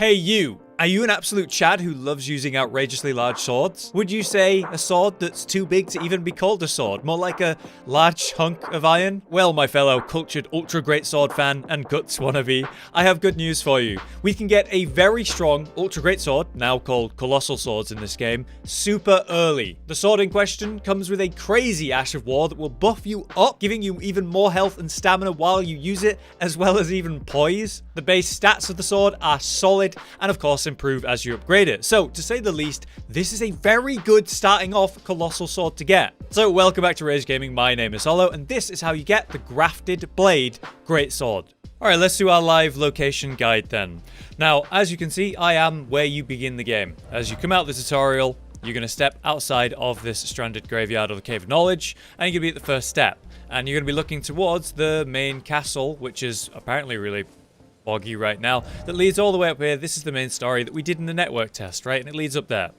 Hey you! Are you an absolute Chad who loves using outrageously large swords? Would you say a sword that's too big to even be called a sword? More like a large hunk of iron? Well, my fellow cultured ultra great sword fan and guts wannabe, I have good news for you. We can get a very strong ultra great sword, now called colossal swords in this game, super early. The sword in question comes with a crazy Ash of War that will buff you up, giving you even more health and stamina while you use it, as well as even poise. The base stats of the sword are solid, and of course improve as you upgrade it. So, to say the least, this is a very good starting off colossal sword to get. So, welcome back to Rage Gaming. My name is Hollow, and this is how you get the Grafted Blade Greatsword. Alright, let's do our live location guide then. Now, as you can see, I am where you begin the game. As you come out of the tutorial, you're going to step outside of this stranded graveyard or the Cave of Knowledge, and you're going to be at the first step. And you're going to be looking towards the main castle, which is apparently really boggy right now, that leads all the way up here. This is the main story that we did in the network test, right? And it leads up there.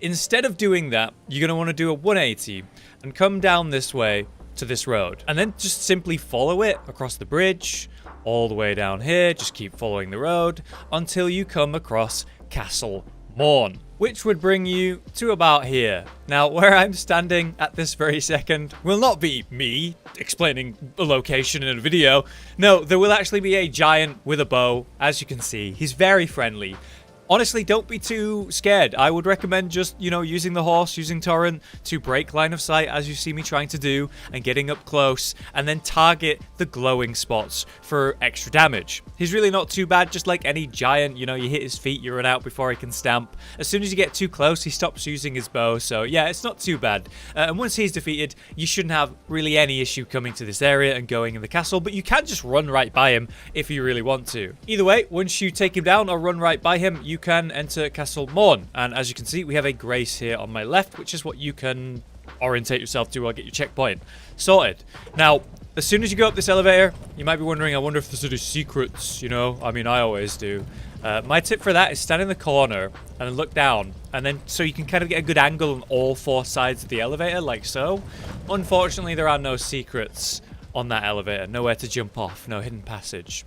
Instead of doing that, you're going to want to do a 180 and come down this way to this road. And then just simply follow it across the bridge, all the way down here. Just keep following the road until you come across Castle Morne, which would bring you to about here. Now, where I'm standing at this very second will not be me explaining a location in a video. No, there will actually be a giant with a bow. As you can see, he's very friendly. Honestly, don't be too scared. I would recommend just, using the horse, using Torrent to break line of sight as you see me trying to do, and getting up close, and then target the glowing spots for extra damage. He's really not too bad, just like any giant, you hit his feet, you run out before he can stamp. As soon as you get too close, he stops using his bow, so yeah, it's not too bad. And once he's defeated, you shouldn't have really any issue coming to this area and going in the castle, but you can just run right by him if you really want to. Either way, once you take him down or run right by him, you can enter Castle Morne, and as you can see, we have a grace here on my left, which is what you can orientate yourself to or get your checkpoint sorted. Now, as soon as you go up this elevator, you might be wondering, I wonder if there's any secrets, I mean, I always do. My tip for that is stand in the corner and look down, and then so you can kind of get a good angle on all four sides of the elevator, like so. Unfortunately, there are no secrets on that elevator, nowhere to jump off, no hidden passage.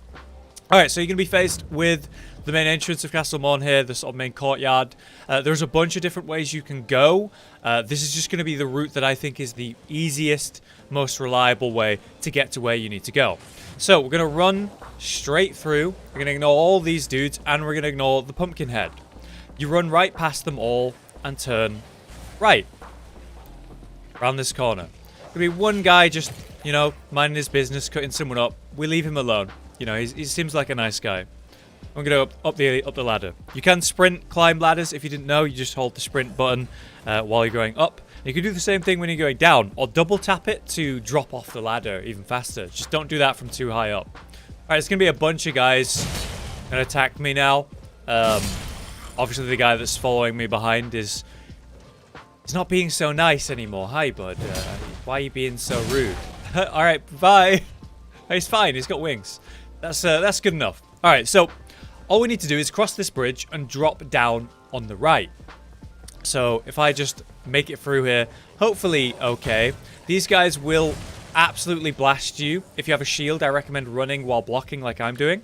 Alright, so you're going to be faced with the main entrance of Castle Morne here, the sort of main courtyard. There's a bunch of different ways you can go. This is just going to be the route that I think is the easiest, most reliable way to get to where you need to go. So we're going to run straight through. We're going to ignore all these dudes, and we're going to ignore the pumpkin head. You run right past them all and turn right. Around this corner. There'll be one guy just, minding his business, cutting someone up. We leave him alone. He seems like a nice guy. I'm going to go up the ladder. You can sprint, climb ladders. If you didn't know, you just hold the sprint button while you're going up. You can do the same thing when you're going down, or double tap it to drop off the ladder even faster. Just don't do that from too high up. Alright, it's going to be a bunch of guys going to attack me now. Obviously, the guy that's following me behind is not being so nice anymore. Hi, bud. Why are you being so rude? Alright, bye. He's fine. He's got wings. That's good enough. Alright, so all we need to do is cross this bridge and drop down on the right. So if I just make it through here, hopefully okay. These guys will absolutely blast you. If you have a shield, I recommend running while blocking like I'm doing.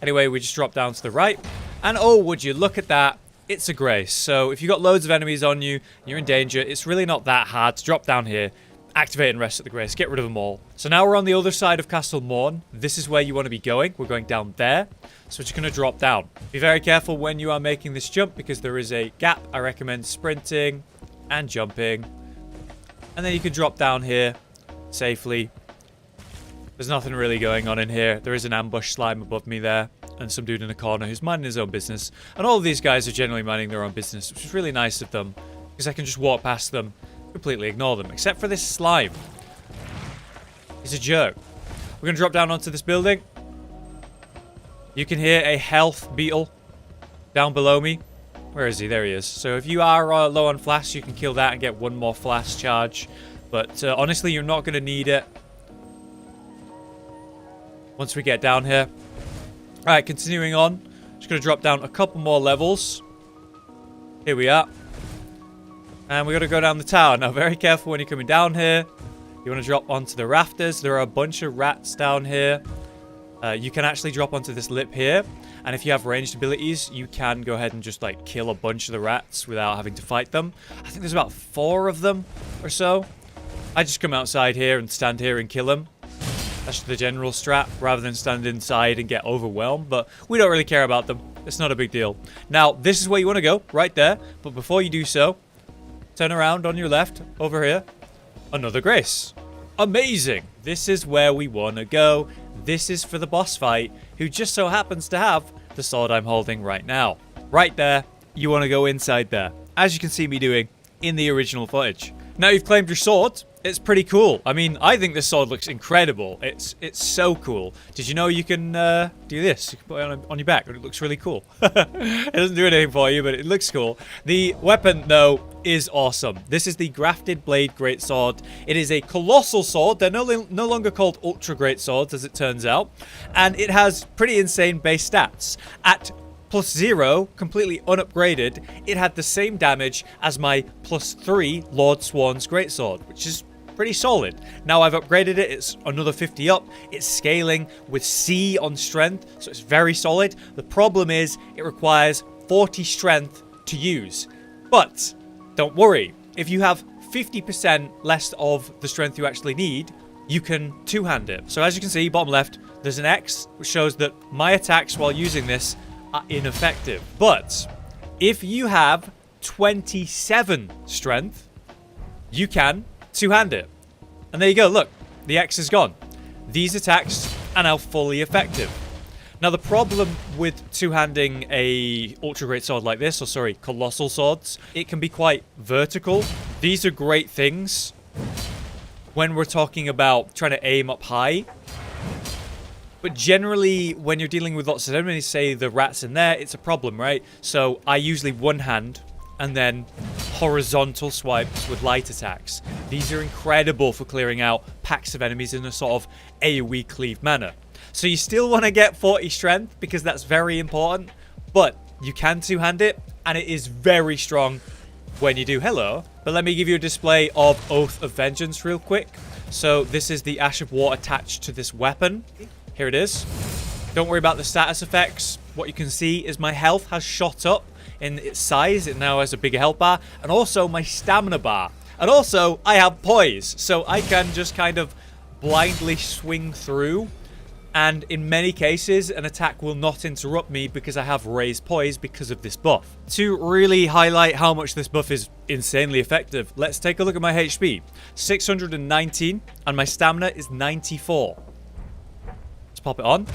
Anyway, we just drop down to the right. And oh, would you look at that? It's a grace. So if you've got loads of enemies on you, you're in danger, it's really not that hard to drop down here. Activate and rest at the grace. Get rid of them all. So now we're on the other side of Castle Morne. This is where you want to be going. We're going down there. So we're just going to drop down. Be very careful when you are making this jump because there is a gap. I recommend sprinting and jumping. And then you can drop down here safely. There's nothing really going on in here. There is an ambush slime above me there. And some dude in a corner who's minding his own business. And all of these guys are generally minding their own business, which is really nice of them. Because I can just walk past them. Completely ignore them, except for this slime. He's a jerk. We're gonna drop down onto this building. You can hear a health beetle down below me. Where is he? There he is. So if you are low on flash, you can kill that and get one more flash charge. But honestly, you're not gonna need it once we get down here. Alright, continuing on. Just gonna drop down a couple more levels. Here we are. And we're going to go down the tower. Now, very careful when you're coming down here. You want to drop onto the rafters. There are a bunch of rats down here. You can actually drop onto this lip here. And if you have ranged abilities, you can go ahead and just like kill a bunch of the rats without having to fight them. I think there's about 4 of them or so. I just come outside here and stand here and kill them. That's the general strat, rather than stand inside and get overwhelmed. But we don't really care about them. It's not a big deal. Now, this is where you want to go, right there. But before you do so, turn around on your left, over here. Another grace. Amazing. This is where we want to go. This is for the boss fight, who just so happens to have the sword I'm holding right now. Right there, you want to go inside there, as you can see me doing in the original footage. Now you've claimed your sword. It's pretty cool. I mean, I think this sword looks incredible. It's so cool. Did you know you can do this? You can put it on your back, and it looks really cool. It doesn't do anything for you, but it looks cool. The weapon, though, is awesome. This is the Grafted Blade Greatsword. It is a colossal sword. They're no longer called ultra great swords, as it turns out. And it has pretty insane base stats. At +0, completely unupgraded, it had the same damage as my +3 Lord Sworn's Greatsword, which is pretty solid. Now I've upgraded it, it's another 50 up. It's scaling with C on strength, so it's very solid. The problem is it requires 40 strength to use. But don't worry, if you have 50% less of the strength you actually need, you can two-hand it. So as you can see, bottom left, there's an X, which shows that my attacks while using this are ineffective. But if you have 27 strength, you can two-hand it. And there you go, look, the X is gone. These attacks are now fully effective. Now the problem with two-handing a ultra great sword like this, or sorry, colossal swords, it can be quite vertical. These are great things when we're talking about trying to aim up high. But generally, when you're dealing with lots of enemies, say the rats in there, it's a problem, right? So I usually one hand and then horizontal swipes with light attacks. These are incredible for clearing out packs of enemies in a sort of AoE cleave manner. So you still want to get 40 strength because that's very important, but you can two-hand it, and it is very strong when you do. Hello. But let me give you a display of Oath of Vengeance real quick. So this is the Ash of War attached to this weapon. Here it is. Don't worry about the status effects. What you can see is my health has shot up in its size. It now has a bigger health bar, and also my stamina bar. And also, I have poise, so I can just kind of blindly swing through. And in many cases, an attack will not interrupt me because I have raised poise because of this buff. To really highlight how much this buff is insanely effective, let's take a look at my HP. 619, and my stamina is 94. Let's pop it on.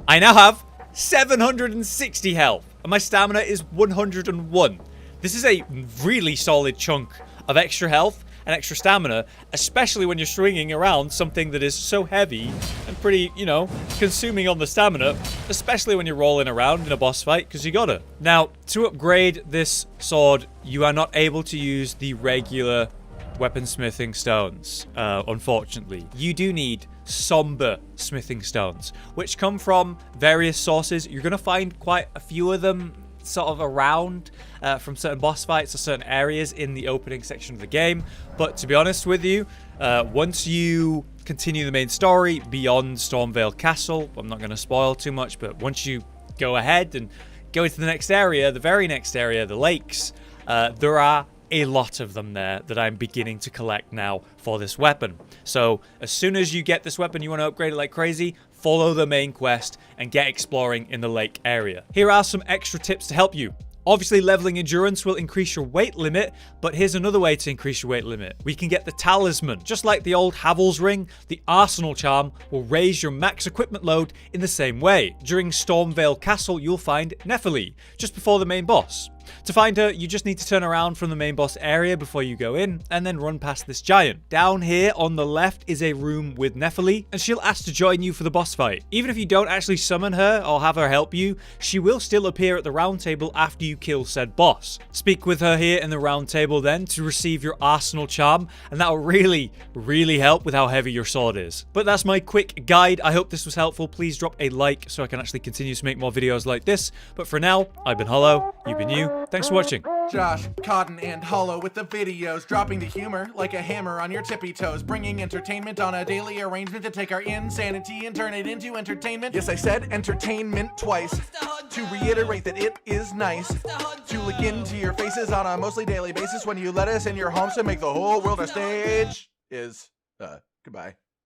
I now have 760 health, and my stamina is 101. This is a really solid chunk of extra health and extra stamina, especially when you're swinging around something that is so heavy and pretty, you know, consuming on the stamina, especially when you're rolling around in a boss fight, because you gotta. Now, to upgrade this sword, you are not able to use the regular weaponsmithing stones, unfortunately. You do need somber smithing stones, which come from various sources. You're going to find quite a few of them sort of around from certain boss fights or certain areas in the opening section of the game. But to be honest with you, once you continue the main story beyond Stormveil Castle, I'm not going to spoil too much, but once you go ahead and go into the next area, the very next area, the lakes, there are a lot of them there that I'm beginning to collect now for this weapon. So as soon as you get this weapon, you want to upgrade it like crazy, follow the main quest and get exploring in the lake area. Here are some extra tips to help you. Obviously, leveling endurance will increase your weight limit, but here's another way to increase your weight limit. We can get the talisman. Just like the old Havel's ring, the arsenal charm will raise your max equipment load in the same way. During Stormveil Castle, you'll find Nephili, just before the main boss. To find her, you just need to turn around from the main boss area before you go in, and then run past this giant. Down here on the left is a room with Nephili, and she'll ask to join you for the boss fight. Even if you don't actually summon her or have her help you, she will still appear at the round table after you kill said boss. Speak with her here in the round table then to receive your arsenal charm, and that'll really help with how heavy your sword is. But that's my quick guide. I hope this was helpful. Please drop a like so I can actually continue to make more videos like this. But for now, I've been Hollow, you've been you. Thanks for watching. Josh, Cotton, and Hollow with the videos, dropping the humor like a hammer on your tippy toes, bringing entertainment on a daily arrangement to take our insanity and turn it into entertainment. Yes, I said entertainment twice, to reiterate that it is nice to look into your faces on a mostly daily basis when you let us in your homes to make the whole world a stage. Goodbye.